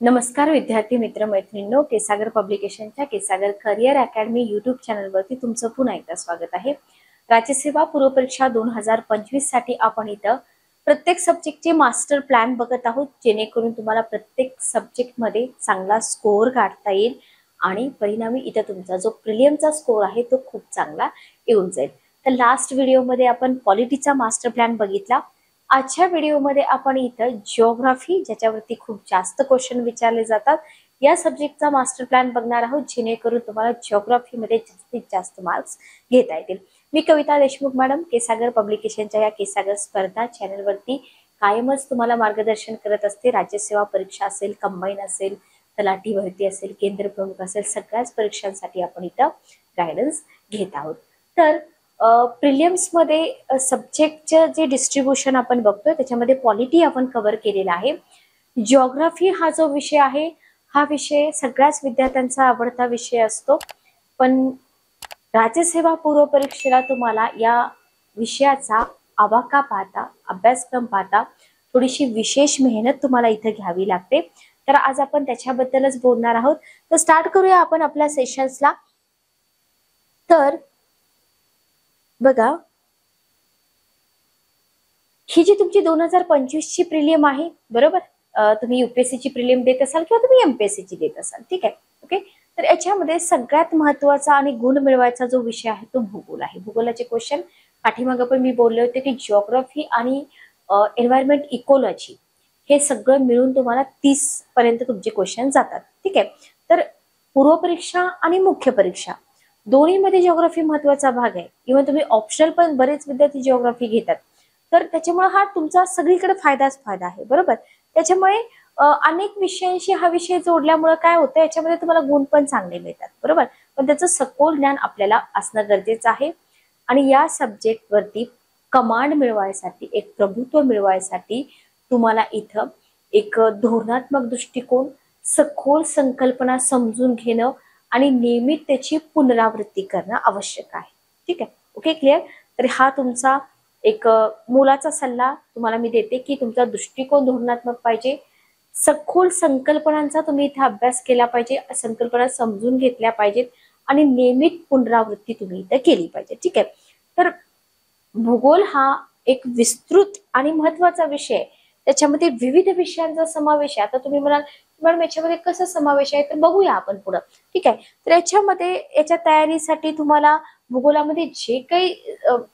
नमस्कार विद्यार्थी मित्र मैत्रिणींनो, केसागर पब्लिकेशनच्या केसागर करिअर अकॅडमी यूट्यूब चॅनलवरती तुमचं पुन्हा एकदा स्वागत आहे। राज्यसेवा पूर्व परीक्षा 2025 साठी आपण इथं प्रत्येक सब्जेक्टचे मास्टर प्लॅन बघत आहोत, जेणेकरून तुम्हाला प्रत्येक सब्जेक्ट मध्ये चांगला स्कोअर काढता येईल आणि परिणामी इथं तुमचा जो प्रिलियमचा स्कोअर आहे तो खूप चांगला येऊन जाईल। तर लास्ट व्हिडिओमध्ये आपण पॉलिटीचा मास्टर प्लॅन बघितला। आजच्या व्हिडिओमध्ये आपण इथं जिओग्राफी, ज्याच्यावरती खूप जास्त क्वेश्चन विचारले जातात, या सब्जेक्टचा मास्टर प्लॅन बघणार आहोत, जेणेकरून तुम्हाला जिओग्राफीमध्ये जास्तीत जास्त मार्क्स घेता येतील। मी कविता देशमुख मॅडम, केसागर पब्लिकेशनच्या या केसागर स्पर्धा चॅनलवरती कायमच तुम्हाला मार्गदर्शन करत असते। राज्यसेवा परीक्षा असेल, कंबाईन असेल, तलाठी भरती असेल, केंद्र प्रमुख असेल, सगळ्याच परीक्षांसाठी आपण इथं गायडन्स घेत आहोत। तर प्रिलियम्स मध्ये सब्जेक्टचे जे डिस्ट्रीब्युशन आपण बघतोय त्याच्यामध्ये पॉलिटी आपण कव्हर केलेला आहे। जिओग्राफी हा जो विषय आहे, हा विषय सगळ्याच विद्यार्थ्यांचा आवडता विषय असतो, पण राज्यसेवा पूर्व परीक्षेला तुम्हाला या विषयाचा आवाका पाहता, अभ्यासक्रम पाहता थोडीशी विशेष मेहनत तुम्हाला इथे घ्यावी लागते। तर आज आपण त्याच्याबद्दलच बोलणार आहोत। तर स्टार्ट करूया आपण आपल्या सेशन्सला। तर बघा, ही जी तुमची 2025 ची प्रिलियम आहे, बरोबर, तुम्ही यूपीएससी ची प्रिलियम देत असाल किंवा तुम्ही एमपीएससी ची देत असाल, ठीक आहे, ओके। तर याच्यामध्ये सगळ्यात महत्त्वाचा आणि गुण मिळवायचा जो विषय आहे तो भूगोल आहे। भूगोलाचे क्वेश्चन पाठीमागे पण मी बोलले होते की जिओग्राफी आणि एन्व्हायरमेंट इकोलॉजी हे सगळं मिळून तुम्हाला 30 पर्यंत तुमचे क्वेश्चन जातात, ठीक आहे। तर पूर्व परीक्षा आणि मुख्य परीक्षा दोन्हीमध्ये जिओग्राफी महत्त्वाचा भाग आहे। इव्हन तुम्ही ऑप्शनल पण बरेच विद्यार्थी जिओग्राफी घेतात, तर त्याच्यामुळे हा तुमचा सगळीकडे फायदाच फायदा आहे, बरोबर। त्याच्यामुळे अनेक विषयांशी हा विषय जोडल्यामुळे काय होतं, याच्यामध्ये तुम्हाला गुण पण चांगले मिळतात, बरोबर। पण त्याचं सखोल ज्ञान आपल्याला असणं गरजेचं आहे आणि या सब्जेक्ट वरती कमांड मिळवायसाठी, एक प्रभुत्व मिळवायसाठी तुम्हाला इथं एक धोरणात्मक दृष्टिकोन, सखोल संकल्पना समजून घेणं आणि नियमित त्याची पुनरावृत्ती करणं आवश्यक आहे, ठीक आहे, ओके, क्लिअर। तर हा तुमचा एक मोलाचा सल्ला तुम्हाला मी देते की तुमचा दृष्टिकोन धोरणात्मक पाहिजे, सखोल संकल्पनांचा तुम्ही इथे अभ्यास केला पाहिजे, संकल्पना समजून घेतल्या पाहिजेत आणि नियमित पुनरावृत्ती तुम्ही इथे केली पाहिजे, ठीक आहे। तर भूगोल हा एक विस्तृत आणि महत्त्वाचा विषय आहे, त्याच्यामध्ये विविध विषयांचा समावेश आहे। आता तुम्ही म्हणाल मॅडम याच्यामध्ये कसं समावेश आहे, तर बघूया आपण पुढे, ठीक आहे। तर याच्यामध्ये याच्या तयारीसाठी तुम्हाला भूगोलामध्ये जे काही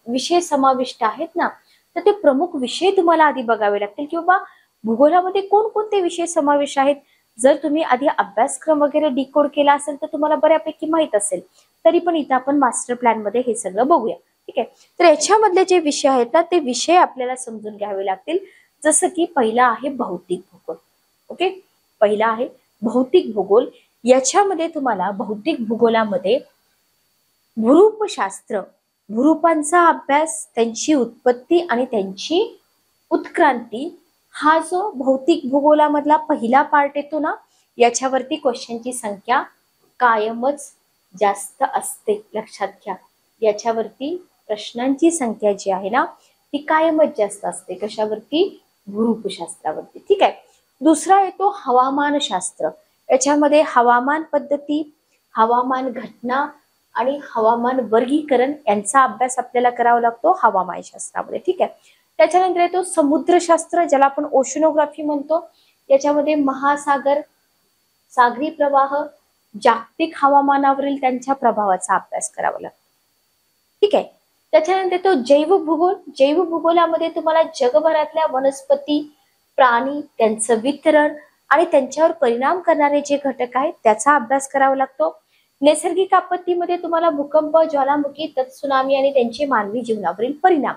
विषय समाविष्ट आहेत ना, तर ते प्रमुख विषय तुम्हाला आधी बघावे लागतील की बाबा भूगोलामध्ये कोणकोणते विषय समावेश आहेत। जर तुम्ही आधी अभ्यासक्रम वगैरे डिकोड केला असेल तर तुम्हाला बऱ्यापैकी माहित असेल, तरी पण इथं आपण मास्टर प्लॅन मध्ये हे सगळं बघूया, ठीक आहे। तर याच्यामधले जे विषय आहेत ना, ते विषय आपल्याला समजून घ्यावे लागतील। जसं की पहिला आहे भौतिक भूगोल, ओके, पहिला आहे भौतिक भूगोल। याच्यामध्ये तुम्हाला भौतिक भूगोलामध्ये भूरूपशास्त्र, भूरूपांचा अभ्यास, त्यांची उत्पत्ती आणि त्यांची उत्क्रांती, हा जो भौतिक भूगोलामधला पहिला पार्ट येतो ना, याच्यावरती क्वेश्चनची संख्या कायमच जास्त असते, लक्षात घ्या। याच्यावरती प्रश्नांची संख्या जी आहे ना, ती कायमच जास्त असते, कशावरती, भूरूपशास्त्रावरती, ठीक आहे। दुसरा येतो हवामानशास्त्र। याच्यामध्ये हवामान पद्धती, हवामान घटना आणि हवामान वर्गीकरण यांचा अभ्यास आपल्याला करावा लागतो हवामानशास्त्रामध्ये, ठीक आहे। त्याच्यानंतर येतो समुद्रशास्त्र, ज्याला आपण ओशनोग्राफी म्हणतो। याच्यामध्ये महासागर, सागरी प्रवाह, जागतिक हवामानावरील त्यांच्या प्रभावाचा अभ्यास करावा लागतो, ठीक आहे। त्याच्यानंतर तो जैवभूगोल। जैवभूगोलामध्ये तुम्हाला जगभरातल्या वनस्पती, प्राणी, त्यांचं वितरण आणि त्यांच्यावर परिणाम करणारे जे घटक आहेत त्याचा अभ्यास करावा लागतो। नैसर्गिक आपत्तीमध्ये तुम्हाला भूकंप, ज्वालामुखी, त्सुनामी आणि त्यांचे मानवी जीवनावरील परिणाम।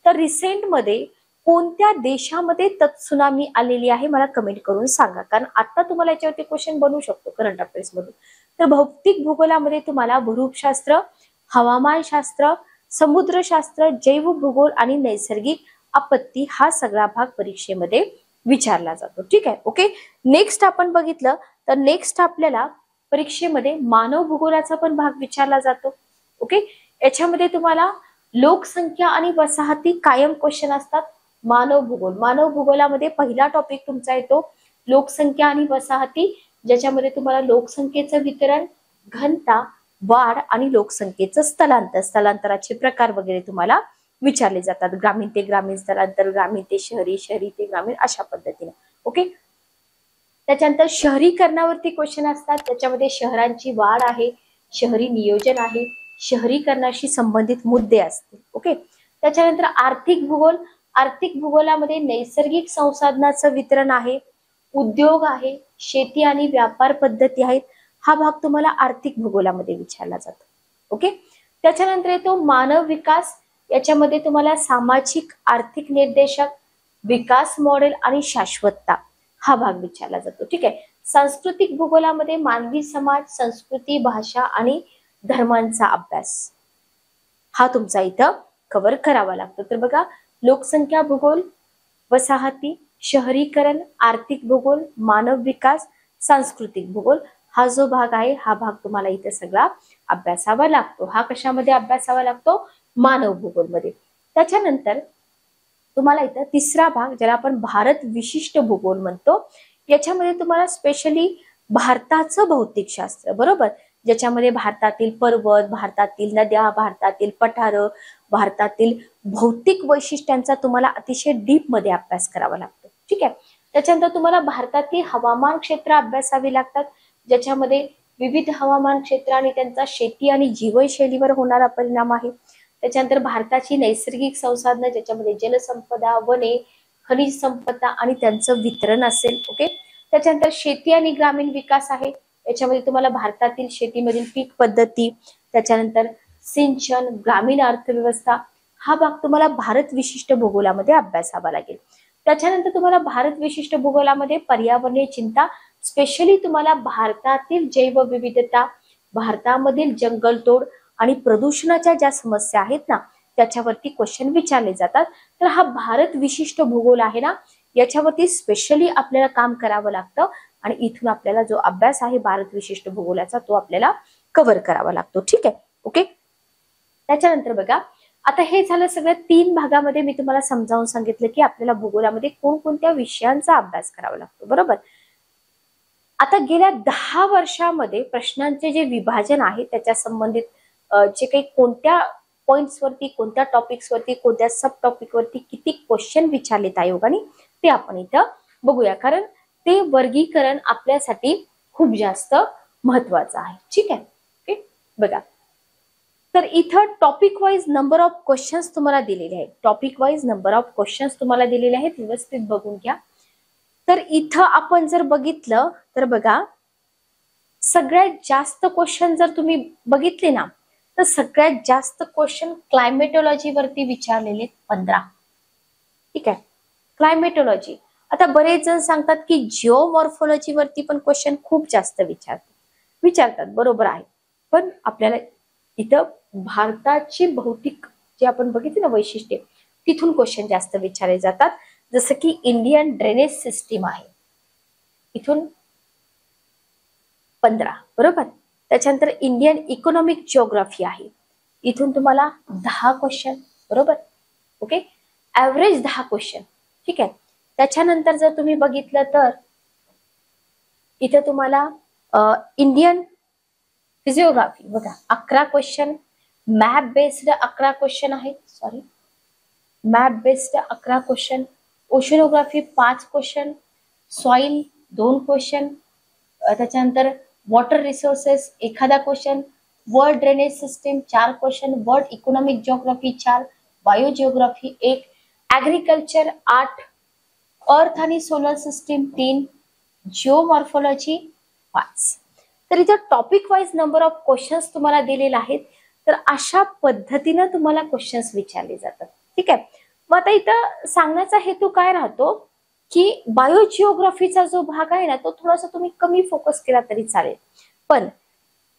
तर रिसेंट मध्ये कोणत्या देशामध्ये त्सुनामी आलेली आहे मला कमेंट करून सांगा, कारण आता तुम्हाला याच्यावरती क्वेश्चन बनवू शकतो करंट अफेअर्स मधून। तर भौतिक भूगोलामध्ये तुम्हाला भूरूपशास्त्र, हवामानशास्त्र, समुद्रशास्त्र, जैवभूगोल आणि नैसर्गिक आपत्ती हा सगळा भाग परीक्षेमध्ये विचारला जातो, ठीक आहे, ओके। नेक्स्ट आपण बघितलं तर नेक्स्ट आपल्याला परीक्षेमध्ये मानव भूगोलाचा पण भाग विचारला जातो, ओके। याच्यामध्ये तुम्हाला लोकसंख्या आणि वसाहती कायम क्वेश्चन असतात। मानव भूगोल, मानव भूगोलामध्ये पहिला टॉपिक तुमचा येतो लोकसंख्या आणि वसाहती, ज्याच्यामध्ये तुम्हाला लोकसंख्येचं वितरण, घनता, वाढ आणि लोकसंख्येचं स्थलांतराचे प्रकार वगैरे तुम्हाला विचारले जातात. ग्रामीण ते ग्रामीण स्थलांतर, ग्रामीण ते शहरी, शहरी ते ग्रामीण, अशा पद्धतीने. ओके. त्याच्यानंतर शहरीकरणावरती क्वेश्चन असतात, त्याच्यामध्ये शहरांची वाढ आहे, शहरी नियोजन आहे, शहरीकरणाशी संबंधित मुद्दे असतील. ओके. त्याच्यानंतर आर्थिक भूगोल, आर्थिक भूगोलामध्ये नैसर्गिक संसाधनाचं वितरण आहे, उद्योग आहे, शेती आणि व्यापार पद्धती आहेत. हा भाग तुम्हाला आर्थिक भूगोलामध्ये विचारला जातो. ओके. त्याच्यानंतर येतो मानव विकास, याच्यामध्ये तुम्हाला सामाजिक आर्थिक निर्देशक, विकास मॉडेल आणि शाश्वतता हा भाग विचारला जातो. ठीक आहे. सांस्कृतिक भूगोलामध्ये मानवी समाज, संस्कृती, भाषा आणि धर्मांचा अभ्यास हा तुमचा इथं कव्हर करावा लागतो. तर बघा, लोकसंख्या भूगोल, वसाहती, शहरीकरण, आर्थिक भूगोल, मानव विकास, सांस्कृतिक भूगोल हा जो भाग आहे, हा भाग तुम्हाला इथे सगळा अभ्यासावा लागतो. हा कशामध्ये अभ्यासावा लागतो? मानव भूगोलमध्ये. त्याच्यानंतर तुम्हाला इथं तिसरा भाग, ज्याला आपण भारत विशिष्ट भूगोल म्हणतो, याच्यामध्ये तुम्हाला स्पेशली भारताचं भौतिकशास्त्र, बरोबर, ज्याच्यामध्ये भारतातील पर्वत, भारतातील नद्या, भारतातील पठारं, भारतातील भौतिक वैशिष्ट्यांचा तुम्हाला अतिशय डीप मध्ये अभ्यास करावा लागतो. ठीक आहे. त्याच्यानंतर तुम्हाला भारतातील हवामान क्षेत्र अभ्यासावी लागतात, ज्याच्यामध्ये विविध हवामान क्षेत्र आणि त्यांचा शेती आणि जीवनशैलीवर होणारा परिणाम आहे. त्याच्यानंतर भारताची नैसर्गिक संसाधनं, ज्याच्यामध्ये जलसंपदा, वने, खनिज संपदा आणि त्यांचं वितरण असेल. ओके. त्याच्यानंतर शेती आणि ग्रामीण विकास आहे, याच्यामध्ये तुम्हाला भारतातील शेतीमधील पीक पद्धती, त्याच्यानंतर सिंचन, ग्रामीण अर्थव्यवस्था हा भाग तुम्हाला भारत विशिष्ट भूगोलामध्ये अभ्यासावा लागेल. त्याच्यानंतर तुम्हाला भारत विशिष्ट भूगोलामध्ये पर्यावरणीय चिंता, स्पेशली तुम्हाला भारतातील जैवविविधता, भारतामधील जंगलतोड आणि प्रदूषणाच्या ज्या समस्या आहेत ना, त्याच्यावरती क्वेश्चन विचारले जातात. तर हा भारत विशिष्ट भूगोल आहे ना, याच्यावरती स्पेशली आपल्याला काम करावं लागतं आणि इथून आपल्याला जो अभ्यास आहे भारत विशिष्ट भूगोलाचा, तो आपल्याला कव्हर करावा लागतो. ठीक आहे. ओके. त्याच्यानंतर बघा, आता हे झालं सगळं 3 भागामध्ये मी तुम्हाला समजावून सांगितलं की आपल्याला भूगोलामध्ये कोणकोणत्या विषयांचा अभ्यास करावा लागतो. बरोबर. आता गेल्या 10 वर्षामध्ये प्रश्नांचे जे विभाजन आहे, त्याच्या संबंधित जे काही कोणत्या पॉइंट्स वरती, कोणत्या टॉपिक्स वरती, कोणत्या सब टॉपिक वरती किती क्वेश्चन विचारलेत आयोगाने, ते आपण इथं बघूया, कारण ते वर्गीकरण आपल्यासाठी खूप जास्त महत्वाचं आहे. ठीक आहे. ओके. बघा, तर इथं topic wise number of questions तुम्हाला दिलेले आहेत. Topic wise number of questions तुम्हाला दिलेले आहेत, व्यवस्थित बघून घ्या. तर इथं आपण जर बघितलं तर बघा, सगळ्यात जास्त क्वेश्चन जर तुम्ही बघितले ना, तर सगळ्यात जास्त क्वेश्चन क्लायमेटोलॉजी वरती विचारलेले 15. ठीक आहे. क्लायमेटोलॉजी. आता बरेच जण सांगतात की जिओमॉर्फोलॉजी वरती पण क्वेश्चन खूप जास्त विचारतात, बरोबर आहे. पण आपल्याला इथं भारताची भौतिक जे आपण बघितले ना वैशिष्ट्ये, तिथून क्वेश्चन जास्त विचारले जातात. जसं की इंडियन ड्रेनेज सिस्टीम आहे, इथून 15, बरोबर. त्याच्यानंतर इंडियन इकॉनॉमिक जिओग्राफी आहे, इथून तुम्हाला 10 क्वेश्चन, बरोबर. ओके. Average 10 question. ठीक आहे. त्याच्यानंतर जर तुम्ही बघितलं तर इथे तुम्हाला इंडियन फिजिओग्राफी बघा 11 क्वेश्चन, मॅप बेस्ड 11 क्वेश्चन आहेत, sorry, map based 11 question, oceanography 5 question, soil 2 question, त्याच्यानंतर वॉटर रिसोर्सेस एखादा question, world drainage system 4 question, world economic geography 4, bio geography 1, agriculture 8, अर्थ आणि सोलर सिस्टीम 3, जिओमॉर्फोलॉजी 5. तर इथे topic wise number of questions तुम्हाला दिलेले आहेत. तर अशा पद्धतीनं तुम्हाला क्वेश्चन्स विचारले जातात. ठीक आहे. मग आता इथं सांगण्याचा हेतू काय राहतो की बायोजिओग्राफीचा जो भाग आहे ना, तो थोडासा तुम्ही कमी फोकस केला तरी चालेल, पण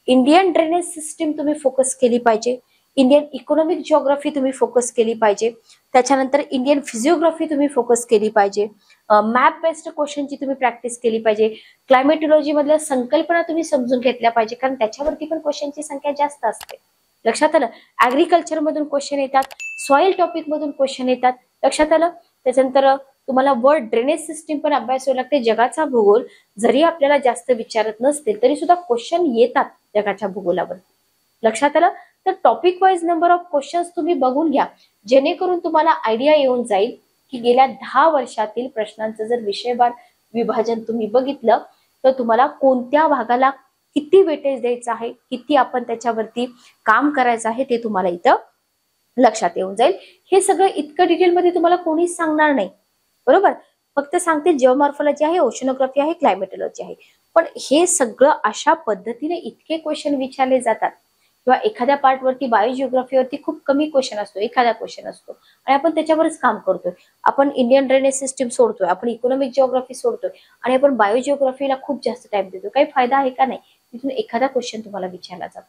इंडियन ड्रेनेज सिस्टीम तुम्ही फोकस केली पाहिजे, इंडियन इकॉनॉमिक जिओग्राफी तुम्ही फोकस केली पाहिजे, त्याच्यानंतर इंडियन फिजिओग्राफी तुम्ही फोकस केली पाहिजे, मॅप बेस्ड क्वेश्चनची तुम्ही प्रॅक्टिस केली पाहिजे, क्लायमेटोलॉजी मधल्या संकल्पना तुम्ही समजून घेतल्या पाहिजे, कारण त्याच्यावरती पण क्वेश्चनची संख्या जास्त असते. लक्षात आलं. ऍग्रिकल्चर मधून क्वेश्चन येतात, सॉइल टॉपिक मधून क्वेश्चन येतात, लक्षात आलं. त्याच्यानंतर तुम्हाला वर्ल्ड ड्रेनेज सिस्टीम पण अभ्यासावं लागते. जगाचा भूगोल जरी आपल्याला जास्त विचारत नसतील तरी सुद्धा क्वेश्चन येतात जगाच्या भूगोलावर. लक्षात आलं? तर topic wise number of questions तुम्ही बघून घ्या, जेणेकरून तुम्हाला आयडिया येऊन जाईल की गेल्या 10 वर्षातील प्रश्नांचं जर विषयवार विभाजन तुम्ही बघितलं तर तुम्हाला कोणत्या भागाला किती वेटेज द्यायचं आहे, किती आपण त्याच्यावरती काम करायचं आहे ते तुम्हाला इथं लक्षात येऊन जाईल. हे सगळं इतकं डिटेलमध्ये तुम्हाला कोणीच सांगणार नाही, बरोबर. फक्त सांगते जिओमॉर्फॉलॉजी आहे, ओशनोग्राफी आहे, क्लायमेटोलॉजी आहे. पण हे सगळं अशा पद्धतीने इतके क्वेश्चन विचारले जातात किंवा एखाद्या पार्ट वरती बायोजिओग्राफीवरती खूप कमी क्वेश्चन असतो, एखादा क्वेश्चन असतो आणि आपण त्याच्यावरच काम करतोय. आपण इंडियन ड्रेनेज सिस्टीम सोडतोय, आपण इकॉनॉमिक जिओग्राफी सोडतोय आणि आपण बायोजिओग्राफीला खूप जास्त टाइम देतो. काही फायदा आहे का नाही? तिथून एखादा क्वेश्चन तुम्हाला विचारला जातो.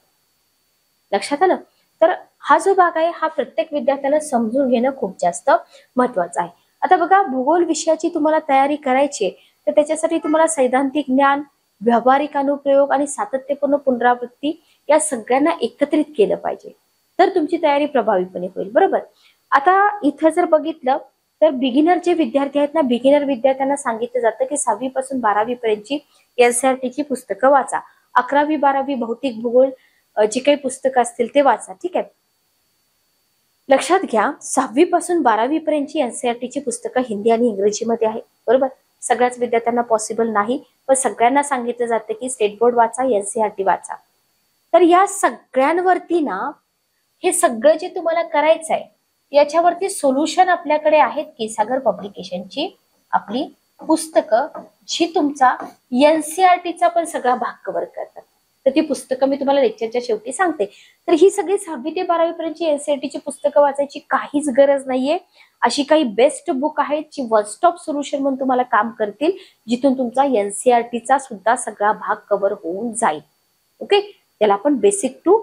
लक्षात आलं? तर हा जो भाग आहे हा प्रत्येक विद्यार्थ्याला समजून घेणं खूप जास्त महत्वाचं आहे. आता बघा, भूगोल विषयाची तुम्हाला तयारी करायची तर त्याच्यासाठी तुम्हाला सैद्धांतिक ज्ञान, व्यावहारिक अनुप्रयोग आणि सातत्यपूर्ण पुनरावृत्ती या सगळ्यांना एकत्रित केलं पाहिजे, तर तुमची तयारी प्रभावीपणे होईल, बरोबर. आता इथं जर बघितलं तर बिगिनर जे विद्यार्थी आहेत ना, बिगिनर विद्यार्थ्यांना सांगितलं जातं की 6वी पासून 12वी पर्यंतची एनसीईआरटीची पुस्तकं वाचा. 11वी 12वी भौतिक भूगोल जी काही पुस्तकं असतील ते वाचा, ठीक आहे. लक्षात घ्या, 6वी पासून 12वी पर्यंतची एनसीईआरटीची पुस्तकं हिंदी आणि इंग्रजीमध्ये आहे, बरोबर. सगळ्याच विद्यार्थ्यांना पॉसिबल नाही, पण सगळ्यांना सांगितलं जातं की स्टेट बोर्ड वाचा, एनसीईआरटी वाचा. तर या सगळ्यांवरती ना, हे सगळं जे तुम्हाला करायचं आहे याच्यावरती सोल्युशन आपल्याकडे आहेत की सागर पब्लिकेशनची आपली पुस्तकं, जी तुमचा एनसीईआरटीचा पण सगळा भाग कव्हर करतात. तर ती पुस्तकं मी तुम्हाला लेक्चरच्या शेवटी सांगते. तर ही सगळी 6वी ते 12वी पर्यंतची एनसीईआरटीची पुस्तकं वाचायची काहीच गरज नाहीये. अशी काही बेस्ट बुक आहेत जी वन स्टॉप सोल्युशन म्हणून तुम्हाला काम करतील, जिथून तुमचा एनसीईआरटीचा सुद्धा सगळा भाग कव्हर होऊन जाईल. ओके, त्याला आपण बेसिक टू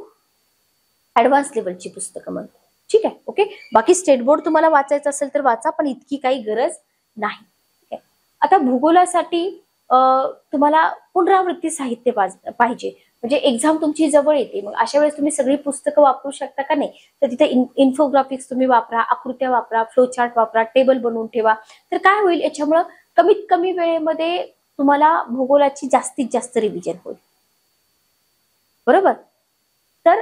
ऍडव्हान्स लेवलची पुस्तकं म्हणतो, ठीक आहे. ओके, बाकी स्टेट बोर्ड तुम्हाला वाचायचं असेल तर वाचा, पण इतकी काही गरज नाही. ठीक आहे. आता भूगोलासाठी तुम्हाला पुनरावृत्ती साहित्य पाहिजे, म्हणजे एक्झाम तुमची जवळ येते. मग अशा वेळेस तुम्ही सगळी पुस्तकं वापरू शकता का? नाही. तर तिथे इन्फोग्राफिक्स तुम्ही वापरा, आकृत्या वापरा, फ्लो चार्ट वापरा, टेबल बनवून ठेवा. तर काय होईल, याच्यामुळं कमीत कमी वेळेमध्ये तुम्हाला भूगोलाची जास्तीत जास्त रिव्हिजन होईल, बरोबर. तर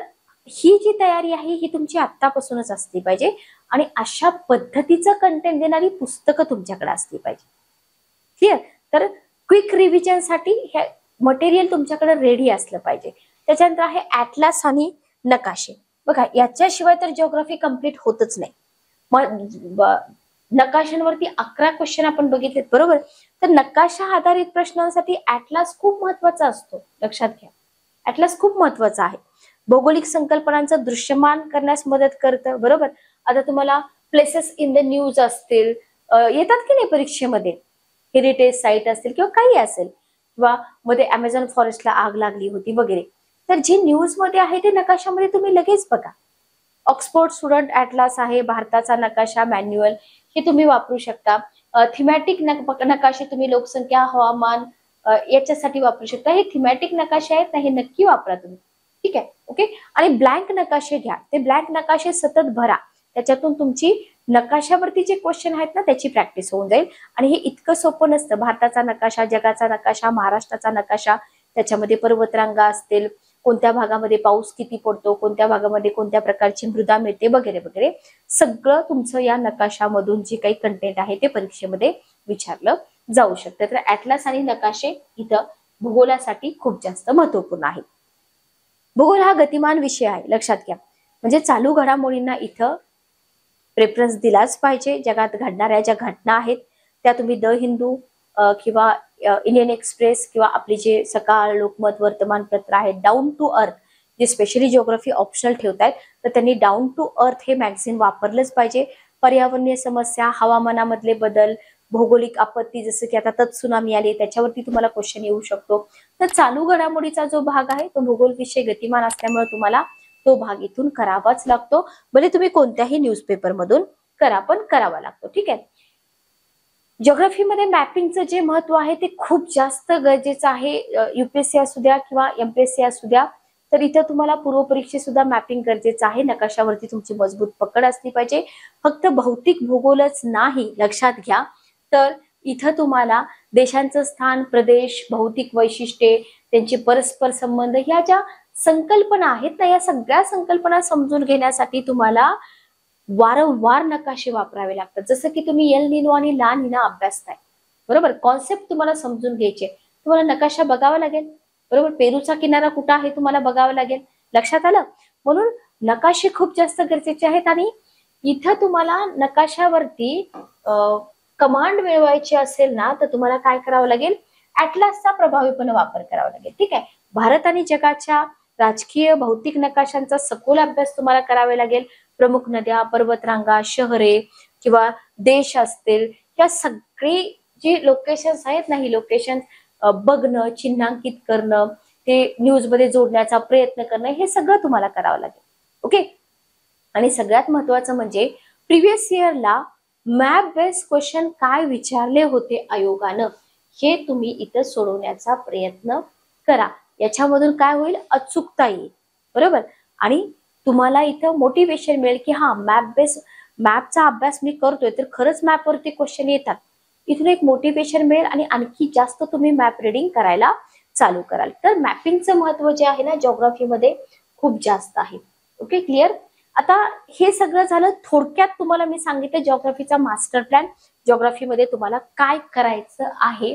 ही जी तयारी आहे ही तुमची आत्तापासूनच असली पाहिजे आणि अशा पद्धतीचं कंटेंट देणारी पुस्तकं तुमच्याकडे असली पाहिजे. क्लिअर? तर क्विक रिव्हिजन साठी हे मटेरियल तुमच्याकडे रेडी असलं पाहिजे. त्याच्यानंतर आहे ऍटलास आणि नकाशे. बघा, याच्याशिवाय तर जिओग्राफी कम्प्लीट होतच नाही. मग नकाशांवरती 11 क्वेश्चन आपण बघितलेत, बरोबर. तर नकाशा आधारित प्रश्नांसाठी ऍटलास खूप महत्वाचा असतो, लक्षात घ्या. ऍटलास खूप महत्वाचा आहे. भौगोलिक संकल्पनांचं दृश्यमान करण्यास मदत करतं, बरोबर. आता तुम्हाला प्लेसेस इन द न्यूज असतील, येतात की नाही परीक्षेमध्ये, हेरिटेज साईट असतील किंवा काही असेल, किंवा मध्ये अमेझॉन फॉरेस्टला आग लागली होती वगैरे, तर जे न्यूज मध्ये आहे ते नकाशामध्ये तुम्ही लगेच बघा. ऑक्सफोर्ड स्टुडंट ऍटलास आहे, भारताचा नकाशा मॅन्युअल, हे तुम्ही वापरू शकता. थिमॅटिक नकाशे तुम्ही लोकसंख्या, हवामान याच्यासाठी वापरू शकता. हे थिमॅटिक नकाशे आहेत ना, हे नक्की वापरा तुम्ही, ठीक आहे. ओके, आणि ब्लँक नकाशे घ्या. ते ब्लँक नकाशे सतत भरा, त्याच्यातून तुमची नकाशावरती जे क्वेश्चन आहेत ना त्याची प्रॅक्टिस होऊन जाईल. आणि हे इतकं सोपं नसतं. भारताचा नकाशा, जगाचा नकाशा, महाराष्ट्राचा नकाशा, त्याच्यामध्ये पर्वतरांगा असतील, कोणत्या भागामध्ये पाऊस किती पडतो, कोणत्या भागामध्ये कोणत्या प्रकारची मृदा मिळते वगैरे वगैरे, सगळं तुमचं या नकाशामधून जे काही कंटेंट आहे ते परीक्षेमध्ये विचारलं जाऊ शकतं. तर ऍटलास आणि नकाशे इथं भूगोलासाठी खूप जास्त महत्वपूर्ण आहे. भूगोल हा गतिमान विषय आहे, लक्षात घ्या. म्हणजे चालू घडामोडींना इथं प्रेफरन्स दिलाच पाहिजे. जगात घडणाऱ्या ज्या घटना आहेत त्या तुम्ही द हिंदू किंवा इंडियन एक्सप्रेस किंवा आपली जे सकाळ, लोकमत, वर्तमानपत्र आहेत, डाऊन टू अर्थ, जे स्पेशली जिओग्राफी ऑप्शनल ठेवतायत, तर त्यांनी डाऊन टू अर्थ हे मॅगझिन वापरलंच पाहिजे. पर्यावरणीय समस्या, हवामानामधले बदल, भौगोलिक आपत्ती, जसं की आता तत्सुनामी आली, त्याच्यावरती तुम्हाला क्वेश्चन येऊ शकतो. तर चालू घडामोडीचा जो भाग आहे तो भूगोल विषय गतिमान असल्यामुळे तुम्हाला तो भाग इथून करावाच लागतो. भले तुम्ही कोणत्याही न्यूजपेपर मधून करा, पण करावा लागतो, ठीक आहे. जिओग्राफीमध्ये मॅपिंगचं जे महत्व आहे ते खूप जास्त गरजेचं आहे. युपीएससी असू द्या किंवा एमपीएससी असू द्या, तर इथं तुम्हाला पूर्वपरीक्षेत सुद्धा मॅपिंग गरजेचं आहे. नकाशावरती तुमची मजबूत पकड असली पाहिजे. फक्त भौतिक भूगोलच नाही, लक्षात घ्या, तर इथं तुम्हाला देशांचं स्थान, प्रदेश, भौतिक वैशिष्ट्ये, त्यांचे परस्पर संबंध, ह्या ज्या संकल्पना आहेत ना, या सगळ्या संकल्पना समजून घेण्यासाठी तुम्हाला वारंवार नकाशे वापरावे लागतात. जसं की तुम्ही एल निनो आणि ला निना अभ्यासताय, बरोबर, कॉन्सेप्ट तुम्हाला समजून घ्यायचे, तुम्हाला नकाशा बघावा लागेल, बरोबर, पेरूचा किनारा कुठं आहे तुम्हाला बघावं लागेल. लक्षात आलं? म्हणून नकाशे खूप जास्त गरजेचे आहेत. आणि इथं तुम्हाला नकाशावरती कमांड मिळवायची असेल ना, तर तुम्हाला काय करावं लागेल? ॲटलासचा प्रभावीपणे वापर करावा लागेल. ठीक आहे. भारत आणि जगाच्या राजकीय भौतिक नकाशांचा सखोल अभ्यास तुम्हाला करावा लागेल. प्रमुख नद्या, पर्वतरांगा, शहरे किंवा देश असतील, या सगळी जी लोकेशन्स आहेत ना, ही लोकेशन बघणं, चिन्हांकित करणं, ते न्यूज मध्ये जोडण्याचा प्रयत्न करणं, हे सगळं तुम्हाला करावं लागेल. ओके. आणि सगळ्यात महत्वाचं म्हणजे प्रिव्हियस इयरला मॅप बेस्ड क्वेश्चन काय विचारले होते आयोगानं, हे तुम्ही इथं सोडवण्याचा प्रयत्न करा. याच्यामधून काय होईल? अचूकता येईल, बरोबर. आणि तुम्हाला इथं मोटिवेशन मिळेल की हा मॅपचा अभ्यास मी करतोय, तर खरंच मॅपवरती क्वेश्चन येतात. इथून एक मोटिवेशन मिळेल आणि आणखी जास्त तुम्ही मॅप रिडिंग करायला चालू कराल. तर मॅपिंगचं महत्व जे आहे ना, जिओग्राफीमध्ये खूप जास्त आहे. Okay, clear? आता हे सगळं झालं. थोडक्यात तुम्हाला मी सांगितलं जिओग्राफीचा मास्टर प्लॅन, जिओग्राफीमध्ये तुम्हाला काय करायचं आहे.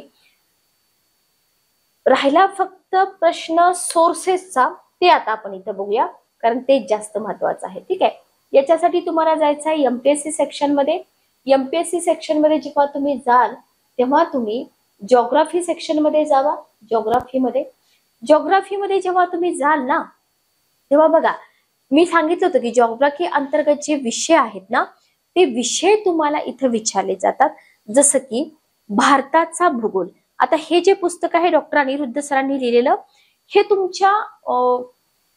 राहिला फक्त प्रश्न सोर्सेसचा, ते आता आपण इथं बघूया, कारण ते जास्त महत्वाचं आहे. ठीक आहे. याच्यासाठी तुम्हाला जायचं आहे एमपीएससी सेक्शन मध्ये. एमपीएससी सेक्शन मध्ये जेव्हा तुम्ही जाल, तेव्हा तुम्ही जिओग्राफी सेक्शन मध्ये जावा. जिओग्राफीमध्ये जेव्हा तुम्ही जाल ना, तेव्हा बघा, मी सांगितलं होतं की जिओग्राफी अंतर्गत जे विषय आहेत ना, ते विषय तुम्हाला इथं विचारले जातात. जसं की भारताचा भूगोल. आता हे जे पुस्तक आहे डॉक्टर अनिरुद्ध सरांनी लिहिलेलं, हे तुमच्या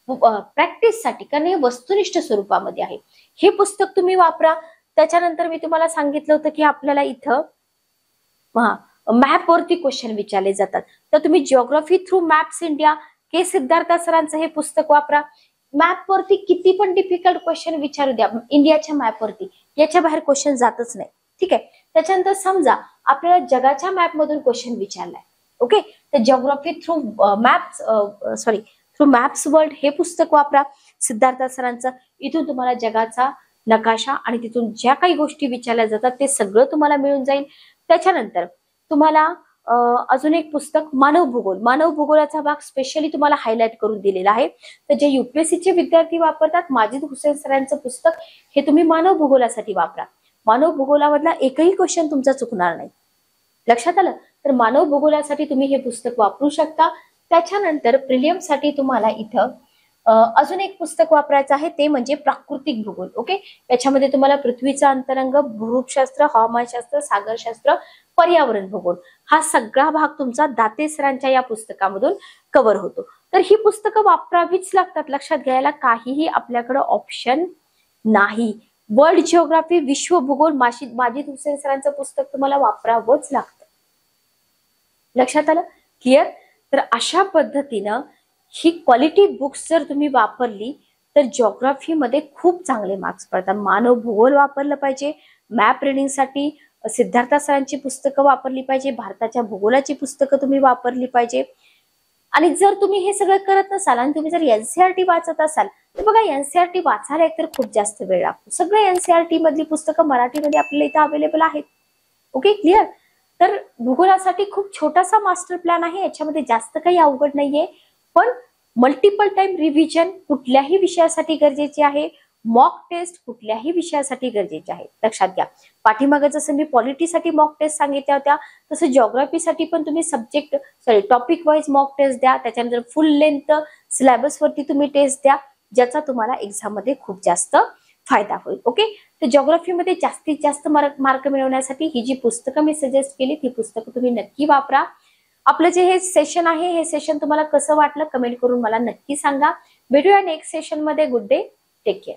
प्रॅक्टिससाठी, कारण हे वस्तुनिष्ठ स्वरूपामध्ये आहे, हे पुस्तक तुम्ही वापरा. त्याच्यानंतर मी तुम्हाला सांगितलं होतं की आपल्याला इथं मॅपवरती क्वेश्चन विचारले जातात, तर तुम्ही जिओग्राफी थ्रू मॅप्स इंडिया, के सिद्धार्थ सरांचं हे पुस्तक वापरा. मॅपवरती किती पण डिफिकल्ट क्वेश्चन विचारू द्या, इंडियाच्या मॅपवरती याच्या बाहेर क्वेश्चन जातच नाही. ठीक आहे. त्याच्यानंतर समजा आपल्याला जगाच्या मॅप मधून क्वेश्चन विचारलाय, ओके, तर जिओग्राफी थ्रू मॅप्स वर्ल्ड हे पुस्तक वापरा सिद्धार्थ सरांचं. इथून तुम्हाला जगाचा नकाशा आणि तिथून ज्या काही गोष्टी विचारल्या जातात ते सगळं तुम्हाला मिळून जाईल. त्याच्यानंतर तुम्हाला अजून एक पुस्तक मानव भूगोलाचा भाग स्पेशली तुम्हाला हायलाइट करून दिलेला आहे. तर जे युपीएससीचे विद्यार्थी वापरतात, माजिद हुसेन सरांचं पुस्तक, हे तुम्ही मानव भूगोलासाठी वापरा. मानव भूगोलामधला एकही क्वेश्चन तुमचा चुकणार नाही. लक्षात आलं? तर मानव भूगोलासाठी तुम्ही हे पुस्तक वापरू शकता. त्याच्यानंतर प्रिलियमसाठी तुम्हाला इथं अजून एक पुस्तक वापरायचं आहे, ते म्हणजे प्राकृतिक भूगोल. ओके, याच्यामध्ये तुम्हाला पृथ्वीचा अंतरंग, भूरूपशास्त्र, हवामानशास्त्र, सागरशास्त्र, पर्यावरण भूगोल, हा सगळा भाग तुमचा दाते सरांच्या या पुस्तकामधून कव्हर होतो. तर ही पुस्तकं वापरावीच लागतात. लक्षात घ्यायला काहीही आपल्याकडे ऑप्शन नाही. वर्ल्ड जिओग्राफी, विश्व भूगोल, माजिद हुसेन सरांचं पुस्तक तुम्हाला वापरावंच लागतं. लक्षात आलं? क्लिअर? तर अशा पद्धतीनं ही क्वालिटी बुक्स जर तुम्ही वापरली तर जिओग्राफीमध्ये खूप चांगले मार्क्स पडतात. मानव भूगोल वापरलं पाहिजे. मॅप रिडिंगसाठी सिद्धार्थ सरांची पुस्तकं वापरली पाहिजे. भारताच्या भूगोलाची पुस्तकं तुम्ही वापरली पाहिजे. आणि जर तुम्ही हे सगळं करत नसाल आणि तुम्ही जर एनसीईआरटी वाचत असाल, तर बघा, एनसीईआरटी वाचायला एकतर खूप जास्त वेळ लागतो. सगळे एनसीईआरटी मधली पुस्तकं मराठीमध्ये आपल्याला इथं अवेलेबल आहेत. Okay, clear? तर भूगोलासाठी खूप छोटासा मास्टर प्लॅन आहे. याच्यामध्ये जास्त काही अवघड नाहीये, पण मल्टिपल टाइम रिव्हिजन कुठल्याही विषयासाठी गरजेचे आहे. मॉक टेस्ट कुठल्याही विषयासाठी गरजेचे आहे. लक्षात घ्या. पाठीमागे जसं मी पॉलिटीसाठी मॉक टेस्ट सांगितल्या होत्या, तसं जिओग्राफीसाठी पण तुम्ही टॉपिक वाईज मॉक टेस्ट द्या. त्याच्यानंतर फुल लेंथ सिलेबस वरती तुम्ही टेस्ट द्या, ज्याचा तुम्हाला एक्झाम मध्ये खूप जास्त फायदा होईल. ओके, तर जिओग्राफीमध्ये जास्तीत जास्त मार्क मिळवण्यासाठी ही जी पुस्तकं मी सजेस्ट केली, ती पुस्तकं तुम्ही नक्की वापरा. आपलं जे हे सेशन आहे, हे सेशन तुम्हाला कसं वाटलं कमेंट करून मला नक्की सांगा. भेटूया नेक्स्ट सेशन मध्ये. Good day, take care.